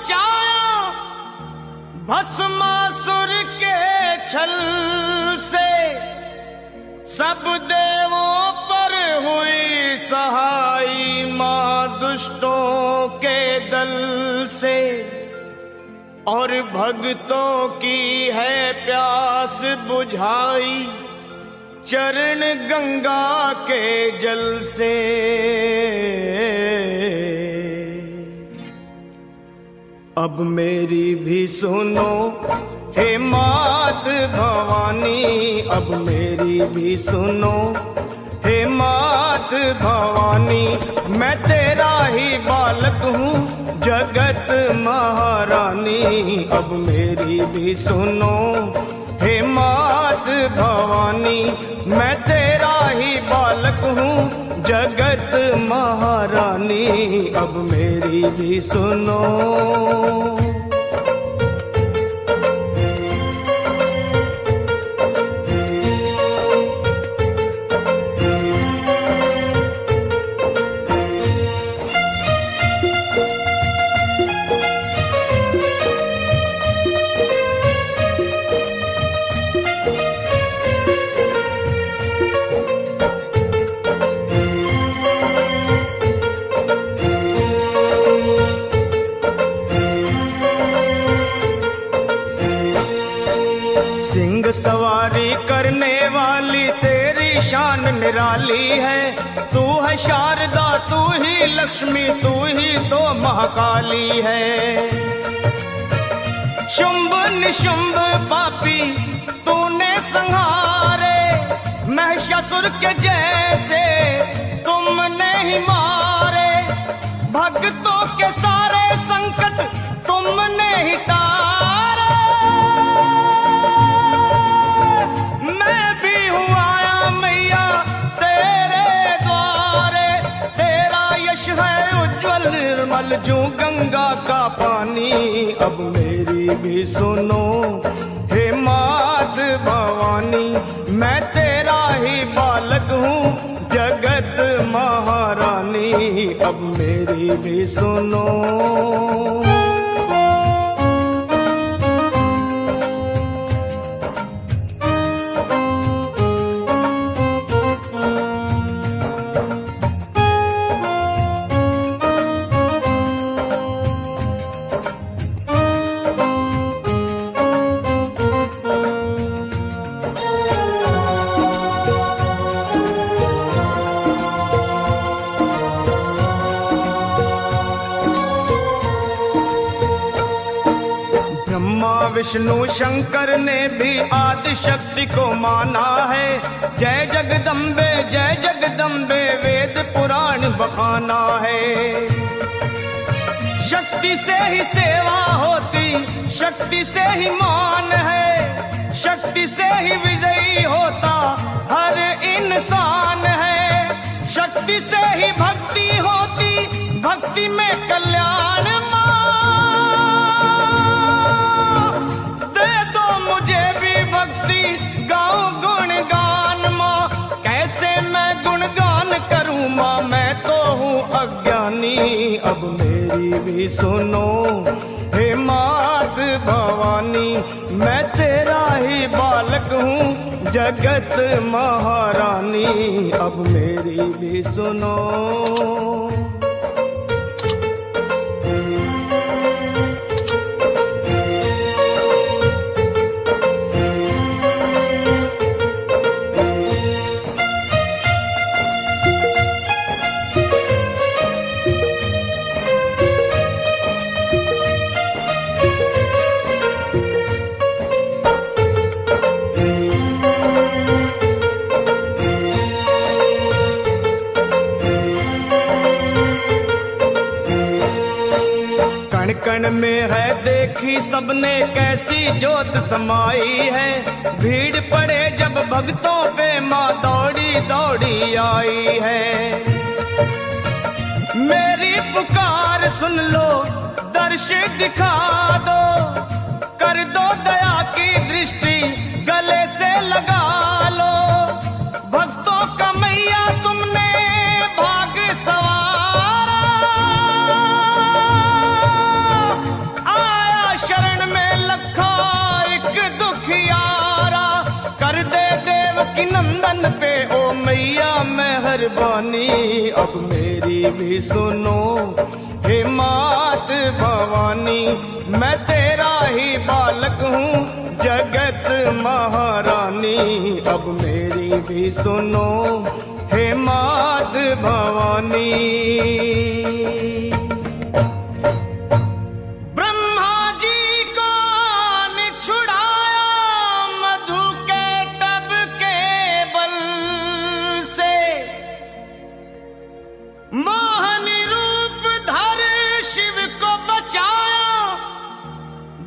बचाया भस्मासुर के छल से, सब देवों पर हुई सहाई मां दुष्टों के दल से। और भक्तों की है प्यास बुझाई चरण गंगा के जल से। अब मेरी भी सुनो हे मात भवानी, अब मेरी भी सुनो हे मात भवानी। मैं तेरा ही बालक हूँ जगत महारानी, अब मेरी भी सुनो हे मात भवानी। मैं तेरा ही बालक हूँ जगत महारानी, अब मेरी भी सुनो। सिंह सवारी करने वाली तेरी शान निराली है। तू है शारदा, तू ही लक्ष्मी, तू ही तो महाकाली है। शुंभ निशुंभ पापी तूने संहारे, महिषासुर के जैसे तुमने ही मारे। भक्तों के सारे संकट तुमने ही टारे। मैं भी हूँ आया मैया तेरे द्वारे, तेरा यश है उज्जवल निर्मल जो गंगा का पानी। अब मेरी भी सुनो हे मात भवानी, मैं तेरा ही बालक हूँ जगत महारानी, अब मेरी भी सुनो। विष्णु शंकर ने भी आदि शक्ति को माना है। जय जगदम्बे जय जगदम्बे वेद पुराण बखाना है। शक्ति से ही सेवा होती, शक्ति से ही मान है, शक्ति से ही विजयी होता हर इंसान है। शक्ति से ही भक्ति होती, भक्ति में कल्याण। अब मेरी भी सुनो हे मात भवानी, मैं तेरा ही बालक हूँ जगत महारानी, अब मेरी भी सुनो। कण में है देखी सबने कैसी जोत समाई है। भीड़ पड़े जब भक्तों पे माँ दौड़ी दौड़ी आई है। मेरी पुकार सुन लो, दर्श दिखा दो, कर दो दया की दृष्टि गले से लगा लो। भक्तों का मैया तुमने भाग सवारा, बदन पे ओ मैया मेहरबानी, अब मेरी भी सुनो हे मात भवानी। मैं तेरा ही बालक हूँ जगत महारानी, अब मेरी भी सुनो हे मात भवानी। ब्रह्मा जी को निछुड़ाया मधु के टब के बल से, मोहनी रूप धर शिव को बचाया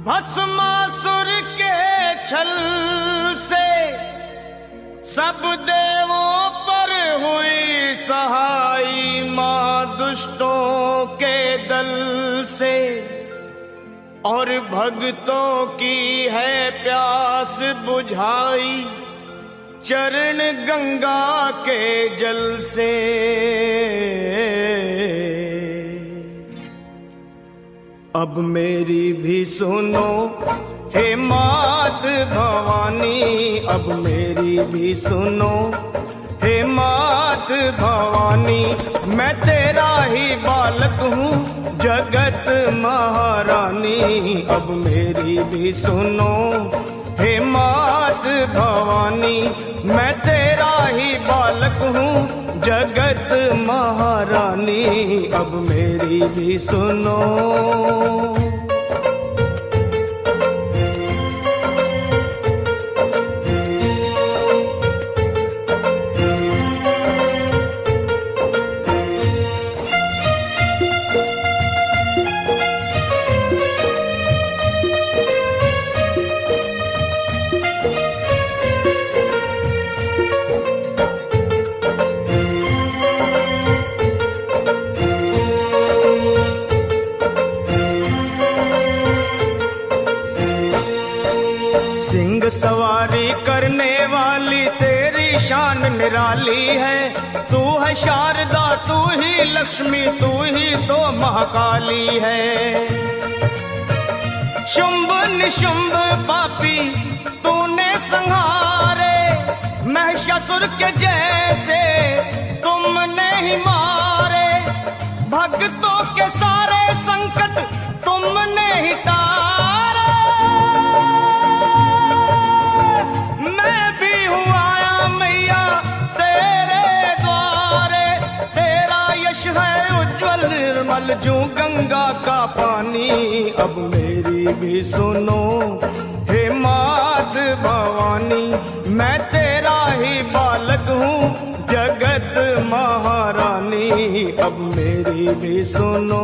भस्मासुर के छल से। सब देवों पर हुई सहाई मां दुष्टों के दल से, और भक्तों की है प्यास बुझाई चरण गंगा के जल से। अब मेरी भी सुनो हे मात भवानी, अब मेरी भी सुनो हे मात भवानी। मैं तेरा ही बालक हूँ जगत महारानी, अब मेरी भी सुनो हे मात भवानी। मैं तेरा ही बालक हूँ जगत महारानी, अब मेरी भी सुनो। सिंह सवारी करने वाली तेरी शान निराली है। तू है शारदा, तू ही लक्ष्मी, तू ही तो महाकाली है। शुंभ निशुंभ पापी तूने संहारे, महिषासुर के जैसे तुमने ही मारे। भक्तों के सारे संकट तुमने ही तारे। मैं भी हूँ आया मैया तेरे द्वारे, तेरा यश है उज्जवल निर्मल जो गंगा का पानी। अब मेरी भी सुनो हे मात भवानी, मैं तेरा ही बालक हूँ जगत महारानी, अब मेरी भी सुनो।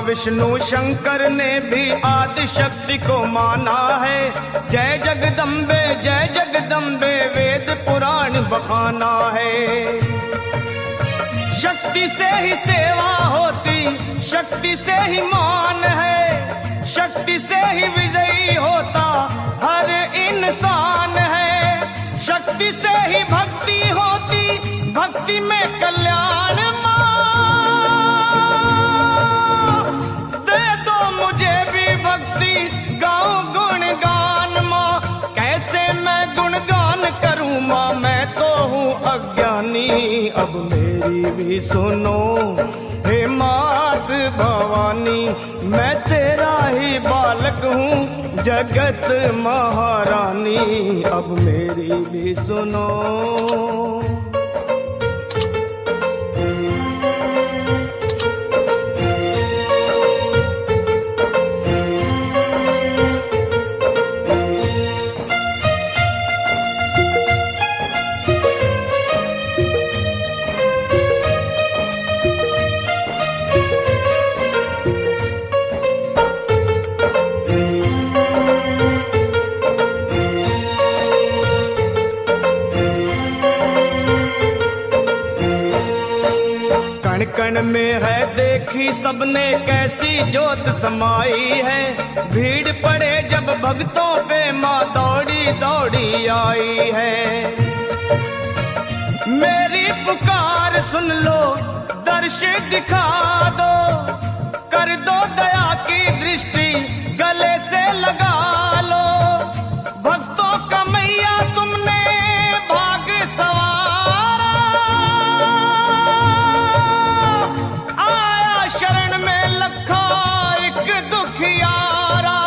विष्णु शंकर ने भी आदि शक्ति को माना है। जय जगदम्बे वेद पुराण बखाना है। शक्ति से ही सेवा होती, शक्ति से ही मान है, शक्ति से ही विजयी होता हर इंसान है। शक्ति से ही भक्ति होती, भक्ति में कल्याण। भक्ति गाऊं गुणगान माँ, कैसे मैं गुणगान करूं माँ, मैं तो हूँ अज्ञानी। अब मेरी भी सुनो हे मात भवानी, मैं तेरा ही बालक हूँ जगत महारानी, अब मेरी भी सुनो। कण कण में है देखी सबने कैसी जोत समाई है। भीड़ पड़े जब भक्तों पे माँ दौड़ी दौड़ी आई है। मेरी पुकार सुन लो, दर्श दिखा दो, कर दो दया की दृष्टि, गले से लगा लो। भक्तों का मैया तुमने भाग सवारा, आया शरण में लखा एक दुखियारा।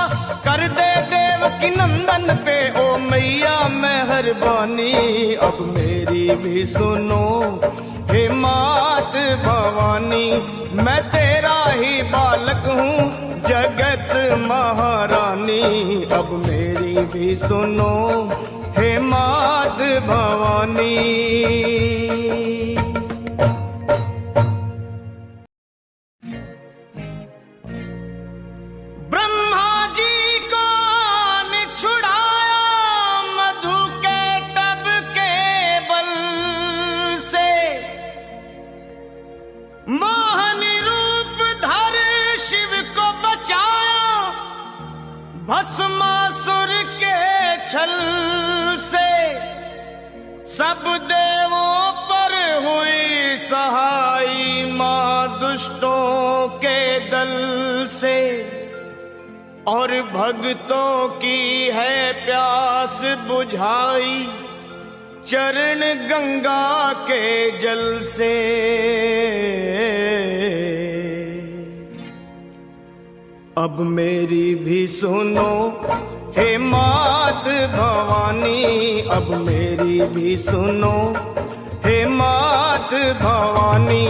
कर दे देवकी नंदन पे ओ मैया मेहरबानी, अब मेरी भी सुनो हे मात भवानी। मैं तेरा ही बालक हूँ जगत महारानी, अब मेरी भी सुनो हे मात भवानी। ब्रह्मा जी को छुड़ाया मधु के टब के बल से, मोहनी रूप धर शिव को बचाया भस्मासुर के छल से। सब देवों पर हुई सहाई मां दुष्टों के दल से, और भक्तों की है प्यास बुझाई चरण गंगा के जल से। अब मेरी भी सुनो हे मात भवानी, अब मेरी भी सुनो हे मात भवानी।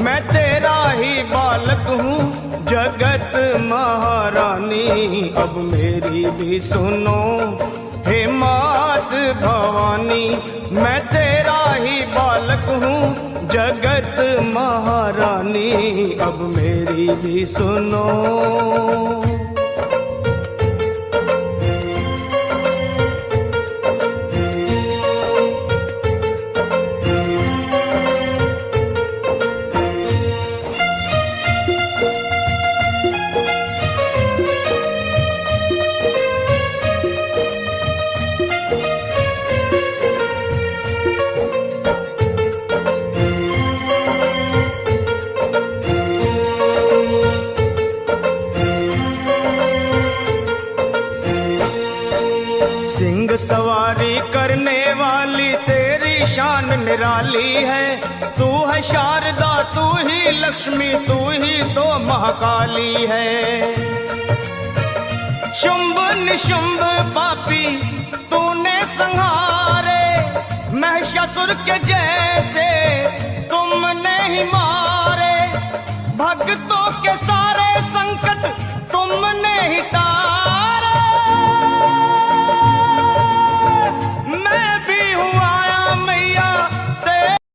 मैं तेरा ही बालक हूँ जगत महारानी, अब मेरी भी सुनो हे मात भवानी। मैं तेरा ही बालक हूँ जगत महारानी, अब मेरी भी सुनो। सवारी करने वाली तेरी शान निराली है। तू है शारदा, तू ही लक्ष्मी, तू ही तो महाकाली है। शुंभ निशुंभ पापी तूने संहारे, महिषासुर के जैसे तुमने ही मारे। भक्तों